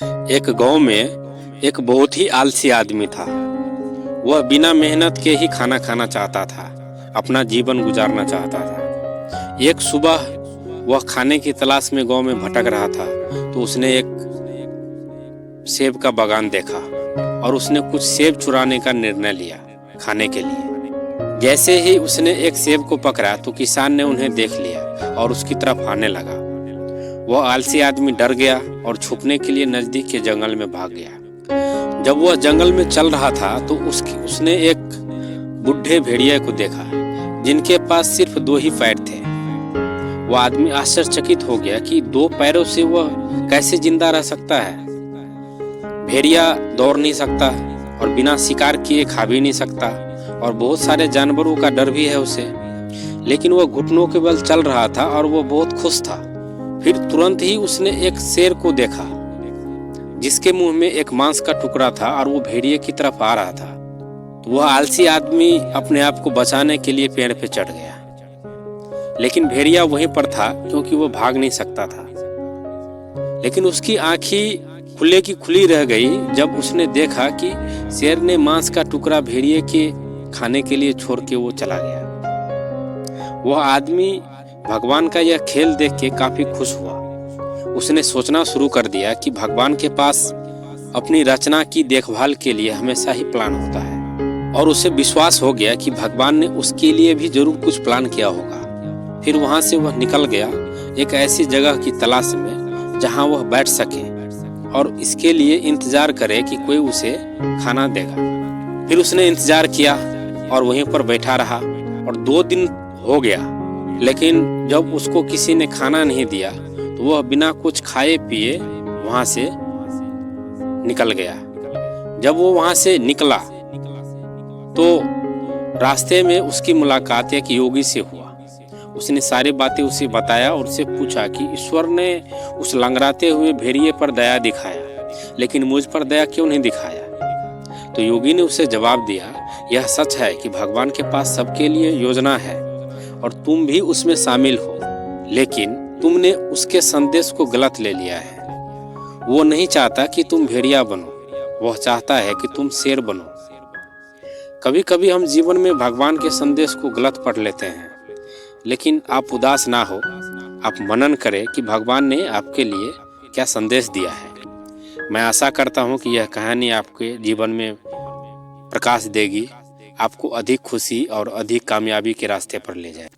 एक गांव में एक बहुत ही आलसी आदमी था। वह बिना मेहनत के ही खाना खाना चाहता था, अपना जीवन गुजारना चाहता था। एक सुबह वह खाने की तलाश में गांव में भटक रहा था, तो उसने एक सेब का बागान देखा और उसने कुछ सेब चुराने का निर्णय लिया खाने के लिए। जैसे ही उसने एक सेब को पकड़ा तो किसान ने उन्हें देख लिया और उसकी तरफ आने लगा। वह आलसी आदमी डर गया और छुपने के लिए नजदीक के जंगल में भाग गया। जब वह जंगल में चल रहा था तो उसने एक बुढ़े भेड़िया को देखा जिनके पास सिर्फ 2 ही पैर थे। वह आदमी आश्चर्यचकित हो गया कि 2 पैरों से वह कैसे जिंदा रह सकता है। भेड़िया दौड़ नहीं सकता और बिना शिकार किए खा भी नहीं सकता और बहुत सारे जानवरों का डर भी है उसे, लेकिन वह घुटनों के बल चल रहा था और वह बहुत खुश था। फिर तुरंत ही उसने एक शेर को देखा जिसके मुंह में एक मांस का टुकड़ा था और वो भेड़िए की तरफ आ रहा था। तो वह आलसी आदमी अपने आप को बचाने के लिए पेड़ पे चढ़ गया, लेकिन भेड़िया वहीं पर था क्योंकि वो भाग नहीं सकता था। लेकिन उसकी आंखें खुले की खुली रह गई जब उसने देखा कि शेर ने मांस का टुकड़ा भेड़िए के खाने के लिए छोड़ के वो चला गया। वह आदमी भगवान का यह खेल देख के काफी खुश हुआ। उसने सोचना शुरू कर दिया कि भगवान के पास अपनी रचना की देखभाल के लिए हमेशा ही प्लान होता है, और उसे विश्वास हो गया कि भगवान ने उसके लिए भी जरूर कुछ प्लान किया होगा। फिर वहां से वह निकल गया एक ऐसी जगह की तलाश में जहां वह बैठ सके और इसके लिए इंतजार करे कि कोई उसे खाना देगा। फिर उसने इंतजार किया और वहीं पर बैठा रहा और 2 दिन हो गया, लेकिन जब उसको किसी ने खाना नहीं दिया तो वह बिना कुछ खाए पिए वहां से निकल गया। जब वो वहां से निकला तो रास्ते में उसकी मुलाकात एक योगी से हुआ। उसने सारी बातें उसे बताया और उससे पूछा कि ईश्वर ने उस लंगड़ाते हुए भेड़िए पर दया दिखाया, लेकिन मुझ पर दया क्यों नहीं दिखाया। तो योगी ने उसे जवाब दिया, यह सच है कि भगवान के पास सबके लिए योजना है और तुम भी उसमें शामिल हो, लेकिन तुमने उसके संदेश को गलत ले लिया है। वो नहीं चाहता कि तुम भेड़िया बनो, वह चाहता है कि तुम शेर बनो। कभी कभी हम जीवन में भगवान के संदेश को गलत पढ़ लेते हैं, लेकिन आप उदास ना हो, आप मनन करें कि भगवान ने आपके लिए क्या संदेश दिया है। मैं आशा करता हूँ कि यह कहानी आपके जीवन में प्रकाश देगी, आपको अधिक खुशी और अधिक कामयाबी के रास्ते पर ले जाए।